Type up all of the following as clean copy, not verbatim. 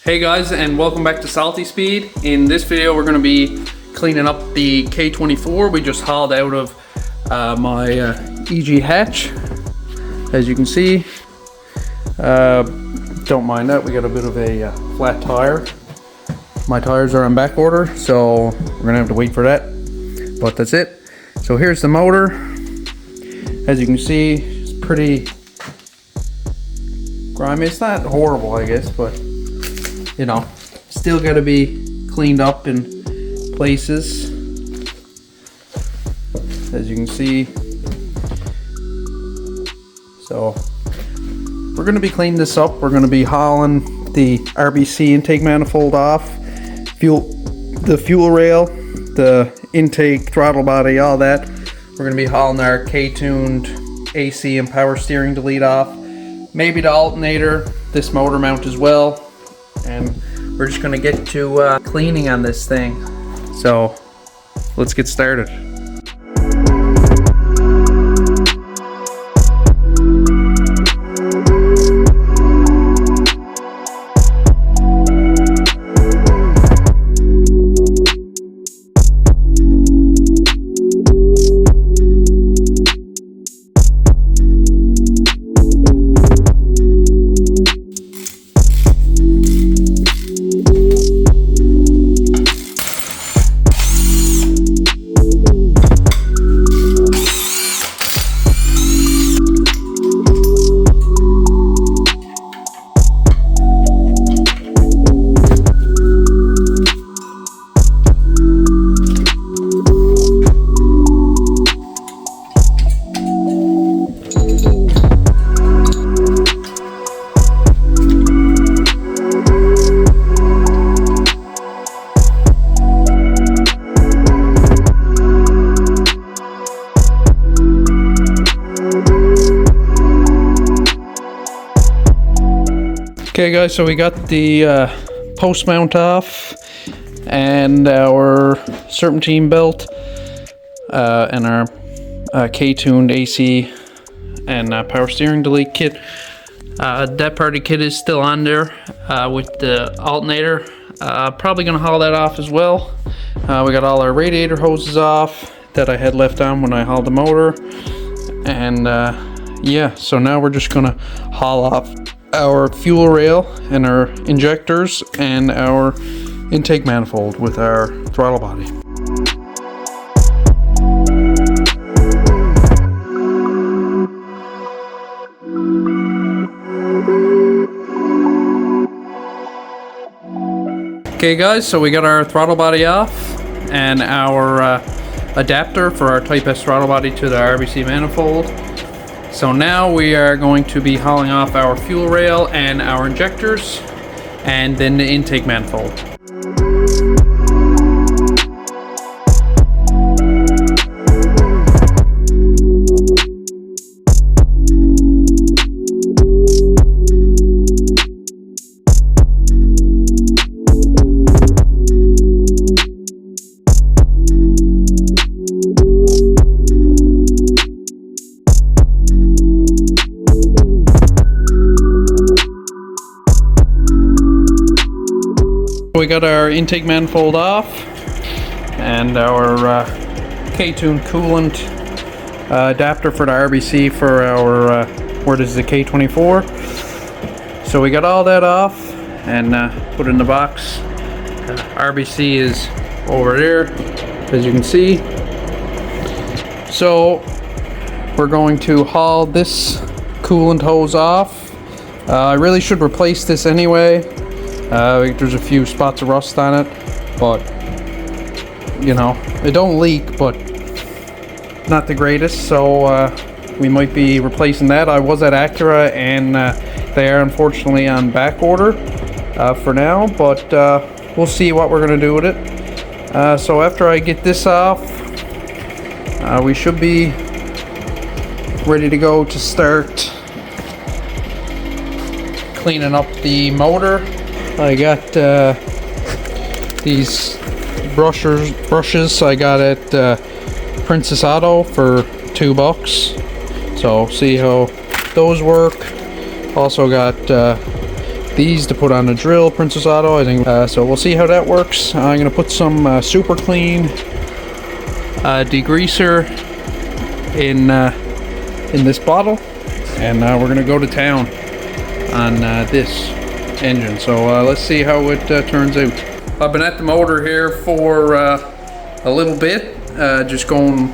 Hey guys, and welcome back to Salty Speed. In this video we're going to be cleaning up the K24 we just hauled out of my EG hatch. As you can see, don't mind that, we got a bit of a flat tire. My tires are on back order, so we're going to have to wait for that, but that's it. So here's the motor. As you can see, it's pretty grimy. It's not horrible, I guess, but you know, still got to be cleaned up in places. As you can see, so we're going to be cleaning this up. We're going to be hauling the RBC intake manifold off, the fuel rail, the intake throttle body, all that. We're going to be hauling our K-tuned AC and power steering delete off, maybe the alternator, this motor mount as well. And we're just gonna get to cleaning on this thing. So let's get started. Okay guys, so we got the post mount off and our serpentine belt and our K-tuned AC and power steering delete kit. That part of the kit is still on there with the alternator. Probably gonna haul that off as well. We got all our radiator hoses off that I had left on when I hauled the motor, and yeah, so now we're just gonna haul off our fuel rail and our injectors and our intake manifold with our throttle body. Okay guys, so we got our throttle body off and our adapter for our Type S throttle body to the RBC manifold. So now we are going to be hauling off our fuel rail and our injectors, and then the intake manifold. We got our intake manifold off and our K-tuned coolant adapter for the RBC for our where is the K24. So we got all that off and put it in the box. RBC is over there, as you can see. So we're going to haul this coolant hose off. I really should replace this anyway. There's a few spots of rust on it, but you know, it don't leak, but not the greatest, so we might be replacing that. I was at Acura and they are unfortunately on back order for now, but we'll see what we're gonna do with it. So after I get this off, we should be ready to go to start cleaning up the motor. I got these brushes I got at Princess Auto for $2. So see how those work. Also got these to put on the drill, Princess Auto, I think. So we'll see how that works. I'm gonna put some super clean degreaser in this bottle, and we're gonna go to town on this engine. So let's see how it turns out. I've been at the motor here for a little bit, just going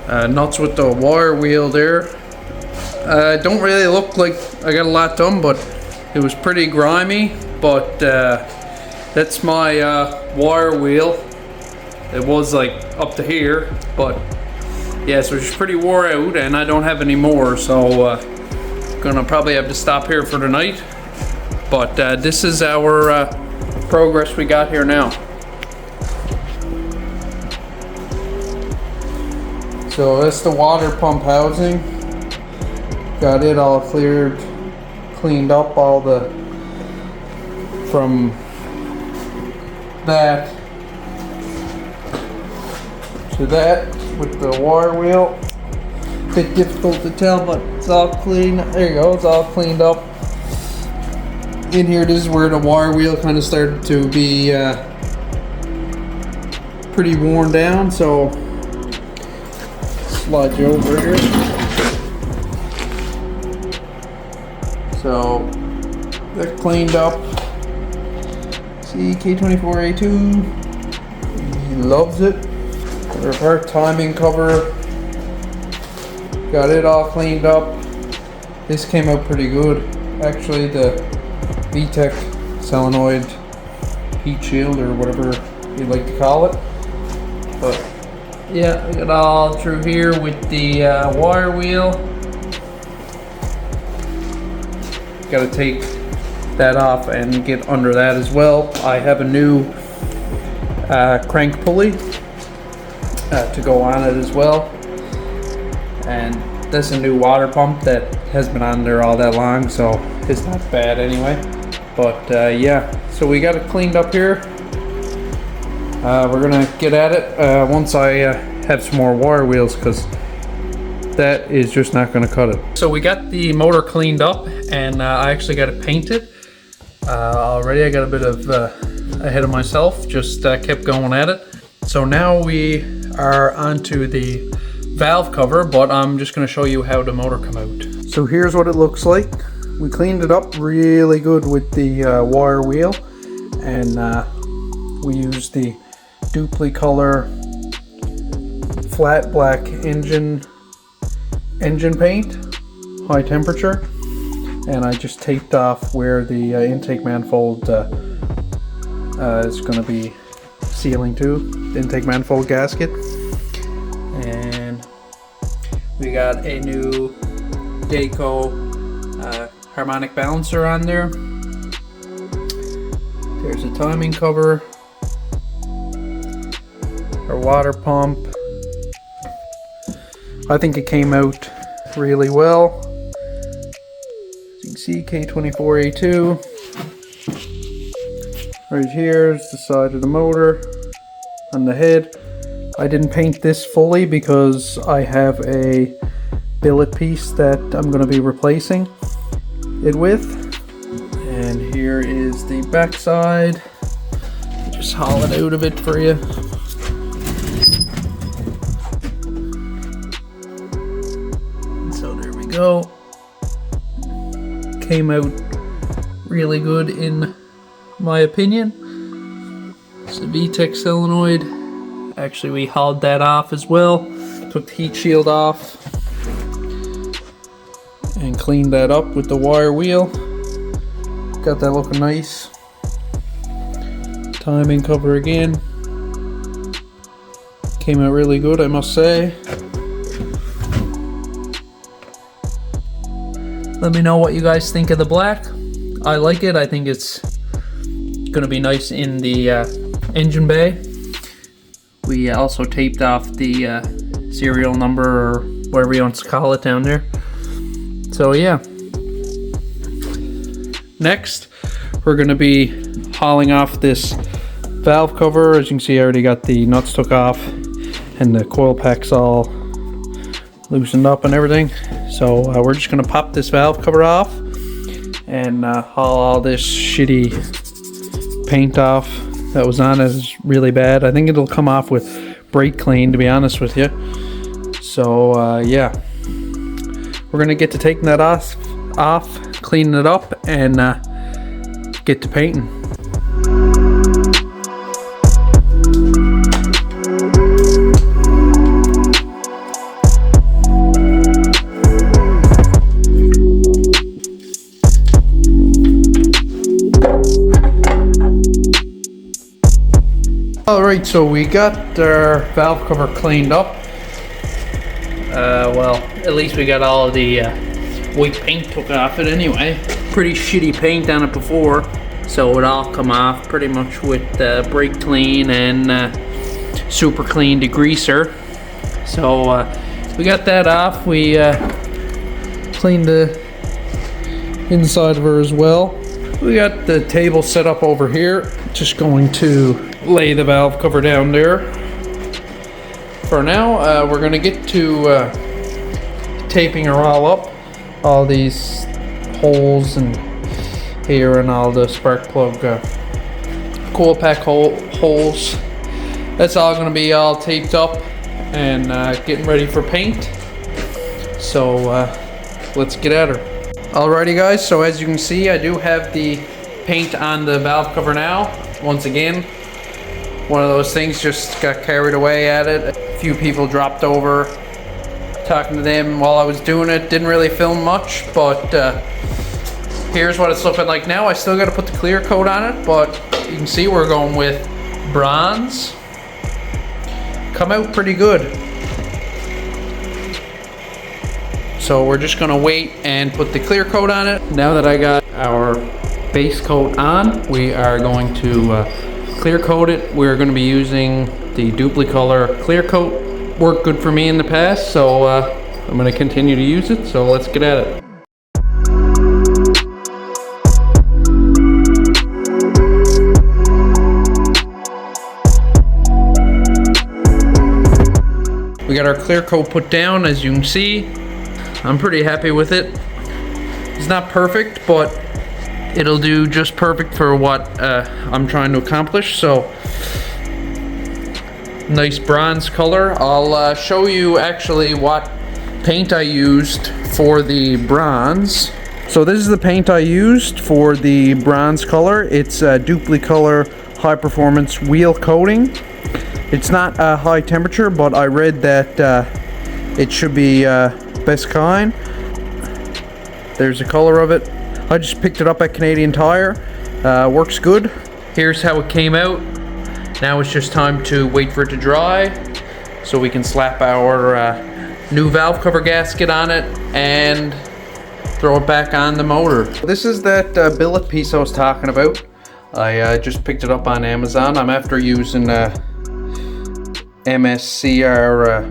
nuts with the wire wheel there. Don't really look like I got a lot done, but it was pretty grimy. But that's my wire wheel. It was like up to here, but yeah, so it's pretty wore out, and I don't have any more, so gonna probably have to stop here for the night. But this is our progress we got here now. So that's the water pump housing. Got it all cleaned up, all the from that to that with the wire wheel. Bit difficult to tell, but it's all clean. There you go, it's all cleaned up. In here, this is where the wire wheel kind of started to be pretty worn down, so slide you over here. So they're cleaned up. See, K24A2, he loves it. Repair timing cover, got it all cleaned up. This came out pretty good. Actually, the VTEC solenoid heat shield, or whatever you'd like to call it. But yeah, we got all through here with the wire wheel. Got to take that off and get under that as well. I have a new crank pulley to go on it as well, and that's a new water pump that has been on there all that long, so it's not bad anyway. But yeah, so we got it cleaned up here. We're gonna get at it once I have some more wire wheels, because that is just not gonna cut it. So we got the motor cleaned up, and I actually got it painted already. I got a bit of ahead of myself, just kept going at it. So now we are onto the valve cover, but I'm just going to show you how the motor come out. So here's what it looks like. We cleaned it up really good with the wire wheel, and we used the Dupli color flat black engine paint, high temperature, and I just taped off where the intake manifold is going to be sealing to, the intake manifold gasket. And we got a new Daco harmonic balancer on there. There's a timing cover, our water pump. I think it came out really well. As you can see, K24A2. Right here is the side of the motor on the head. I didn't paint this fully because I have a billet piece that I'm going to be replacing it with. And here is the back side. Just haul it out of it for you. So there we go. Came out really good in my opinion. It's a VTEC solenoid. Actually, we hauled that off as well. Took the heat shield off and cleaned that up with the wire wheel. Got that looking nice. Timing cover again. Came out really good, I must say. Let me know what you guys think of the black. I like it. I think it's gonna be nice in the engine bay. We also taped off the serial number, or whatever you want to call it, down there. So yeah. Next, we're gonna be hauling off this valve cover. As you can see, I already got the nuts took off and the coil packs all loosened up and everything. So we're just gonna pop this valve cover off and haul all this shitty paint off that was on it. Is really bad. I think it'll come off with brake clean, to be honest with you. So yeah, we're gonna get to taking that off, cleaning it up, and get to painting. Alright, so we got our valve cover cleaned up. Well, at least we got all of the white paint took off it anyway. Pretty shitty paint on it before, so it all come off pretty much with brake clean and super clean degreaser. So we got that off. We cleaned the inside of her as well. We got the table set up over here. Just going to lay the valve cover down there. For now, we're gonna get to taping her all up. All these holes and here and all the spark plug coil pack holes. That's all gonna be all taped up and getting ready for paint. So let's get at her. Alrighty guys, so as you can see, I do have the paint on the valve cover now. Once again, one of those things, just got carried away at it. A few people dropped over, talking to them while I was doing it. Didn't really film much, but here's what it's looking like now. I still got to put the clear coat on it, but you can see we're going with bronze. Come out pretty good. So we're just gonna wait and put the clear coat on it. Now that I got our base coat on, we are going to clear coat it. We're going to be using the Duplicolor clear coat. Worked good for me in the past, so I'm going to continue to use it. So let's get at it. We got our clear coat put down, as you can see. I'm pretty happy with it. It's not perfect, but it'll do just perfect for what I'm trying to accomplish. So, nice bronze color. I'll show you actually what paint I used for the bronze. So this is the paint I used for the bronze color. It's a Duplicolor high performance wheel coating. It's not a high temperature, but I read that it should be best kind. There's the color of it. I just picked it up at Canadian Tire. Works good. Here's how it came out. Now it's just time to wait for it to dry so we can slap our new valve cover gasket on it and throw it back on the motor. This is that billet piece I was talking about. I just picked it up on Amazon. I'm after using MSCR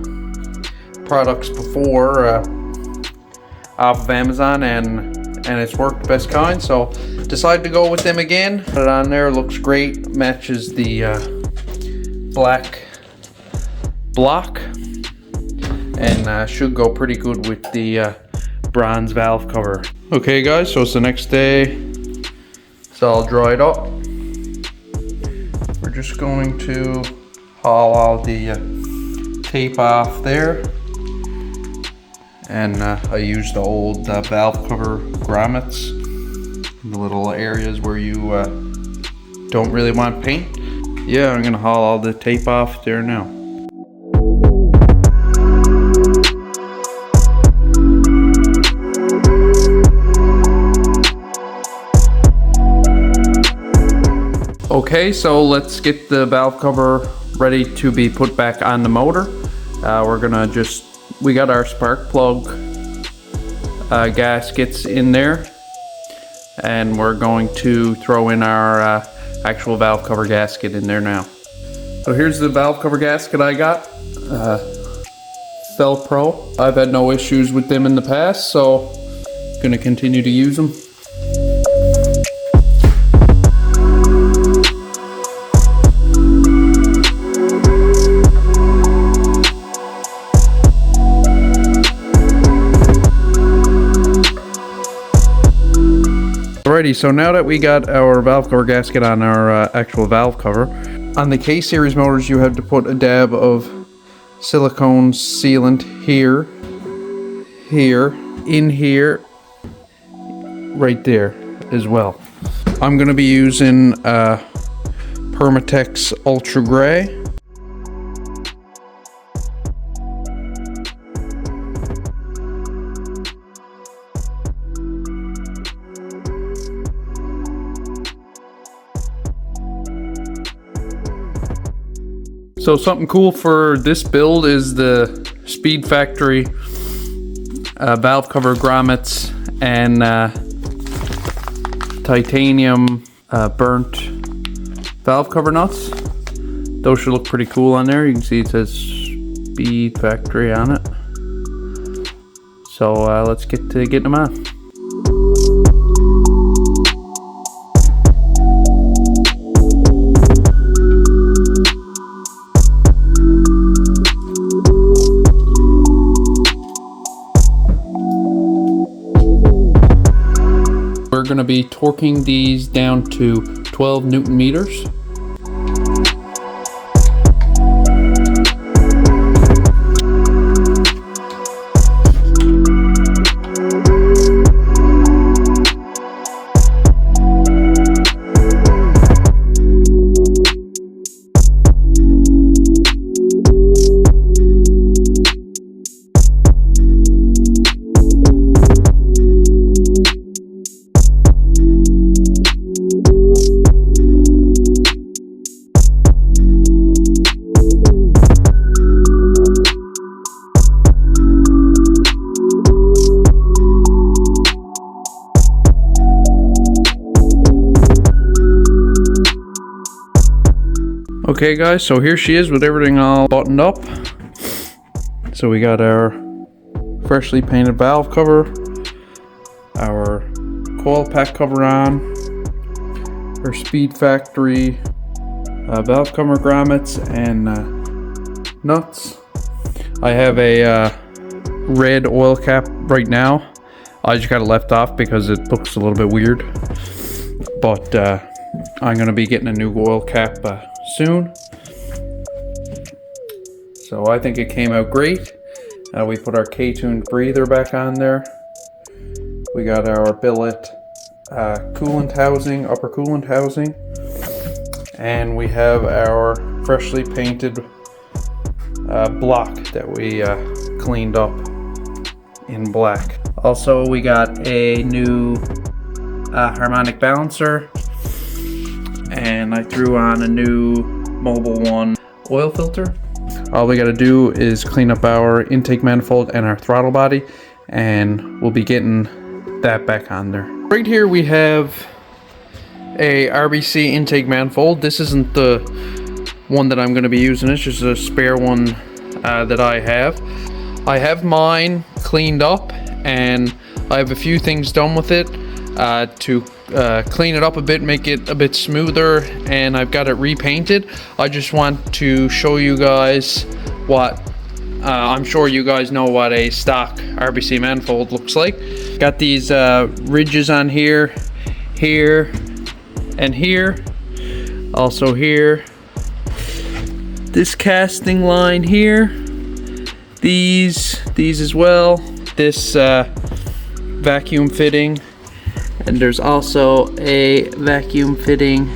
products before off of Amazon, and it's worked best kind, so decided to go with them again. Put it on there, looks great, matches the black block, and should go pretty good with the bronze valve cover. Okay guys, so it's the next day. It's all dried up. We're just going to haul all the tape off there. And I used the old valve cover grommets in the little areas where you don't really want paint. Yeah, I'm gonna haul all the tape off there now. Okay, so let's get the valve cover ready to be put back on the motor. We're gonna we got our spark plug gaskets in there, and we're going to throw in our actual valve cover gasket in there now. So here's the valve cover gasket I got. Fel Pro. I've had no issues with them in the past, so I'm gonna continue to use them. Alrighty, so now that we got our valve cover gasket on our actual valve cover, on the K series motors you have to put a dab of silicone sealant here, in here, right there as well. I'm going to be using Permatex Ultra Gray. So something cool for this build is the Speed Factory valve cover grommets and titanium burnt valve cover nuts. Those should look pretty cool on there. You can see it says Speed Factory on it. So let's get to getting them on. We're going to be torquing these down to 12 Newton meters. Okay guys, so here she is with everything all buttoned up. So we got our freshly painted valve cover, our coil pack cover on, our Speed Factory valve cover grommets and nuts. I have a red oil cap right now. I just got it left off because it looks a little bit weird. But I'm going to be getting a new oil cap soon. So I think it came out great. We put our K-tuned breather back on there. We got our billet coolant housing, upper coolant housing. And we have our freshly painted block that we cleaned up in black. Also, we got a new harmonic balancer. And I threw on a new Mobil 1 oil filter. All we gotta do is clean up our intake manifold and our throttle body, and we'll be getting that back on there. Right here we have a RBC intake manifold. This isn't the one that I'm gonna be using, it's just a spare one that I have. I have mine cleaned up and I have a few things done with it to clean it up a bit, make it a bit smoother, and I've got it repainted. I just want to show you guys what I'm sure you guys know what a stock RBC manifold looks like. Got these ridges on here, here, and here. Also here. This casting line here. These as well. This vacuum fitting. And there's also a vacuum fitting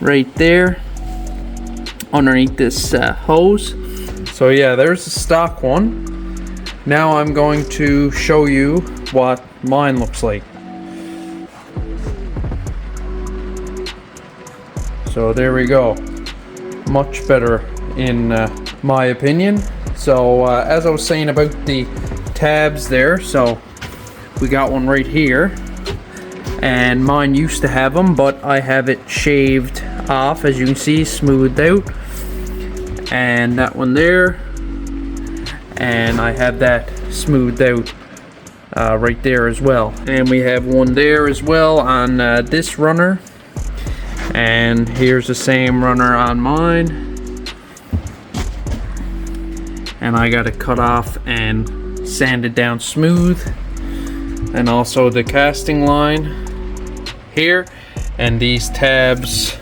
right there underneath this hose. So yeah, there's the stock one. Now I'm going to show you what mine looks like. So there we go. Much better in my opinion. So as I was saying about the tabs there, so we got one right here. And mine used to have them, but I have it shaved off, as you can see, smoothed out. And that one there, and I have that smoothed out right there as well. And we have one there as well on this runner, and here's the same runner on mine. And I got it cut off and sanded down smooth. And also the casting line here, and these tabs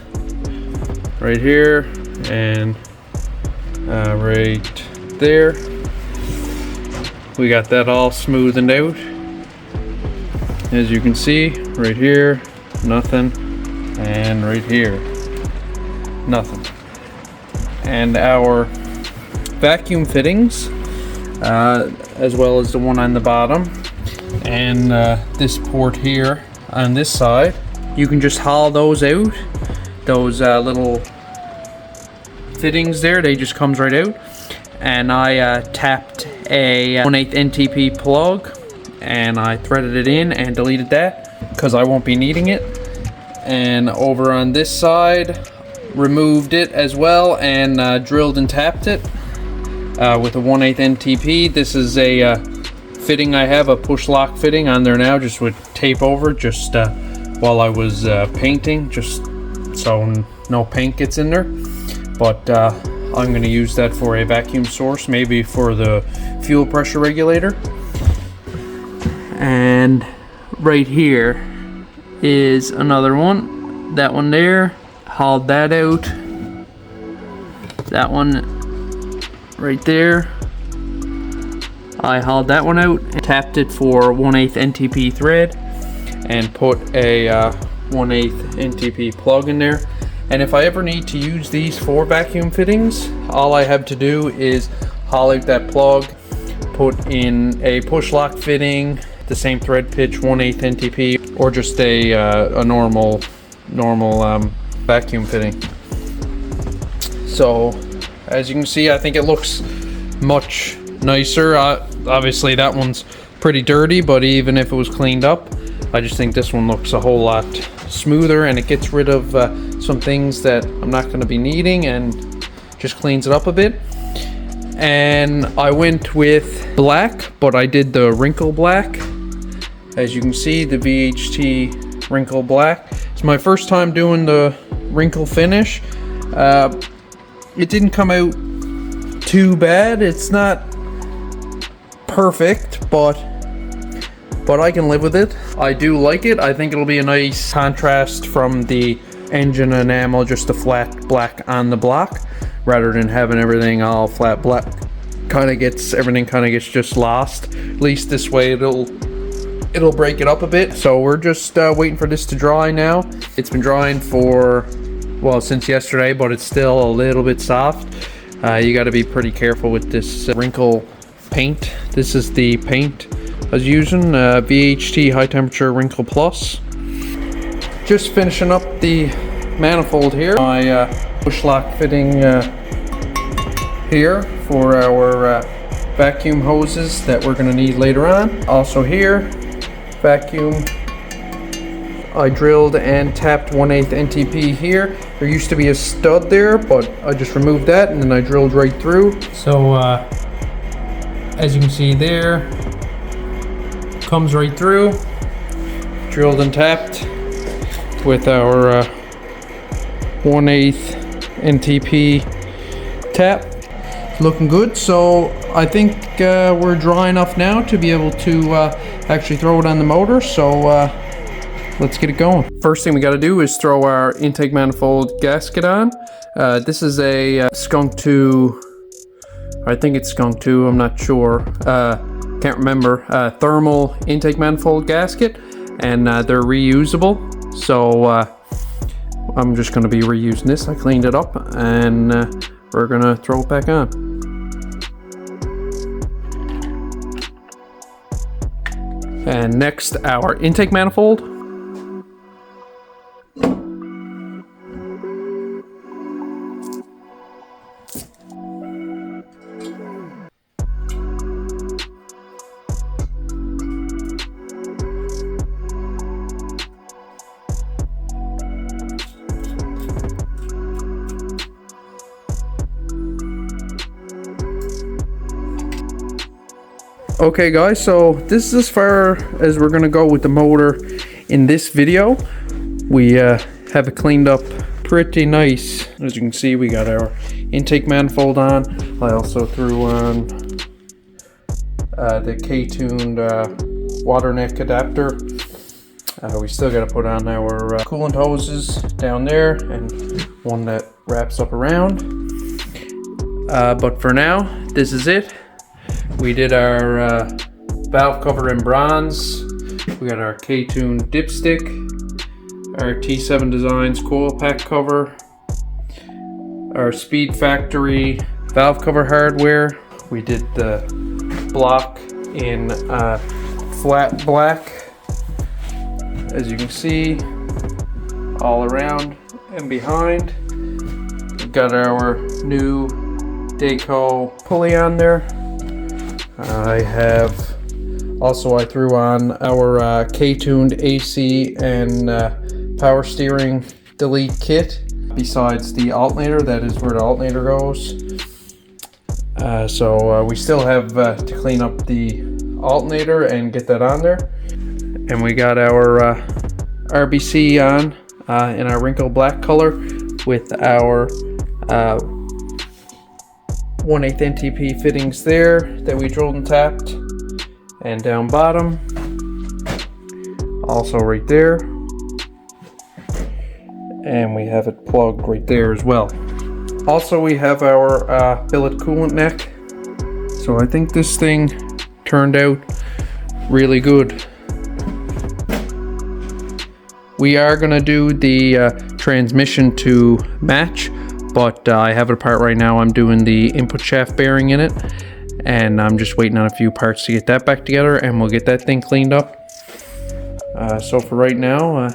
right here and right there. We got that all smoothened out. As you can see, right here, nothing, and right here, nothing. And our vacuum fittings, as well as the one on the bottom, and this port here on this side, you can just haul those out. Those little fittings there, they just comes right out. And I tapped a 1/8 NTP plug and I threaded it in and deleted that because I won't be needing it. And over on this side, removed it as well and drilled and tapped it with a 1/8 NTP. This is a fitting I have, a push lock fitting on there now, just with tape over, just while I was painting, just so no paint gets in there. But I'm going to use that for a vacuum source, maybe for the fuel pressure regulator. And right here is another one. That one there, hauled that out. That one right there, I hauled that one out and tapped it for 1/8 NTP thread and put a 1/8 NTP plug in there. And if I ever need to use these for vacuum fittings, all I have to do is haul out that plug, put in a push lock fitting, the same thread pitch, 1/8 NTP, or just a normal vacuum fitting. So as you can see, I think it looks much nicer. Obviously that one's pretty dirty, but even if it was cleaned up, I just think this one looks a whole lot smoother, and it gets rid of some things that I'm not going to be needing and just cleans it up a bit. And I went with black, but I did the wrinkle black. As you can see, the VHT wrinkle black. It's my first time doing the wrinkle finish. It didn't come out too bad. It's not perfect, but I can live with it. I do like it. I think it'll be a nice contrast from the engine enamel, just a flat black on the block, rather than having everything all flat black. Everything kind of gets just lost. At least this way it'll break it up a bit. So we're just waiting for this to dry now. It's been drying for, well, since yesterday, but it's still a little bit soft. You got to be pretty careful with this wrinkle paint. This is the paint I was using, VHT High Temperature Wrinkle Plus. Just finishing up the manifold here. My push lock fitting here for our vacuum hoses that we're going to need later on. Also here, vacuum. I drilled and tapped 1/8 NTP here. There used to be a stud there, but I just removed that and then I drilled right through. So as you can see there, comes right through, drilled and tapped with our 1/8 NTP tap. Looking good. So I think we're dry enough now to be able to actually throw it on the motor. So let's get it going. First thing we got to do is throw our intake manifold gasket on. This is a Skunk 2, I think it's Skunk 2, I'm not sure. Can't remember. Thermal intake manifold gasket, and they're reusable. So I'm just going to be reusing this. I cleaned it up, and we're going to throw it back on. And next, our intake manifold. Okay guys, so this is as far as we're gonna go with the motor in this video. We have it cleaned up pretty nice. As you can see, we got our intake manifold on. I also threw on the K-tuned water neck adapter. We still got to put on our coolant hoses down there and one that wraps up around. But for now, this is it. We did our valve cover in bronze. We got our K-Tune dipstick, our T7 Designs coil pack cover, our Speed Factory valve cover hardware. We did the block in flat black, as you can see, all around and behind. We've got our new Deco pulley on there. I threw on our K-tuned AC and power steering delete kit. Besides the alternator, that is where the alternator goes. So we still have to clean up the alternator and get that on there. And we got our RBC on in our wrinkle black color with our 1/8 NTP fittings there that we drilled and tapped, and down bottom also right there, and we have it plugged right there as well. Also, we have our billet coolant neck. So I think this thing turned out really good. We are gonna do the transmission to match, but I have it apart right now. I'm doing the input shaft bearing in it, and I'm just waiting on a few parts to get that back together, and we'll get that thing cleaned up. So for right now,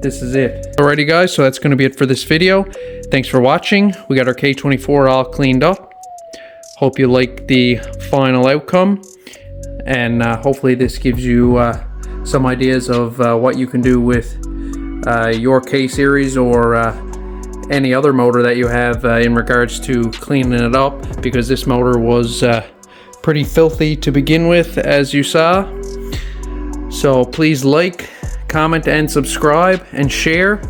this is it. Alrighty guys, so that's gonna be it for this video. Thanks for watching. We got our K24 all cleaned up. Hope you like the final outcome, and hopefully this gives you some ideas of what you can do with your K-series or any other motor that you have in regards to cleaning it up, because this motor was pretty filthy to begin with, as you saw. So please like, comment, and subscribe, and share,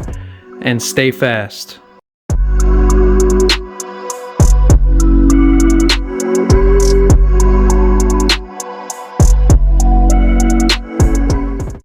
and stay fast.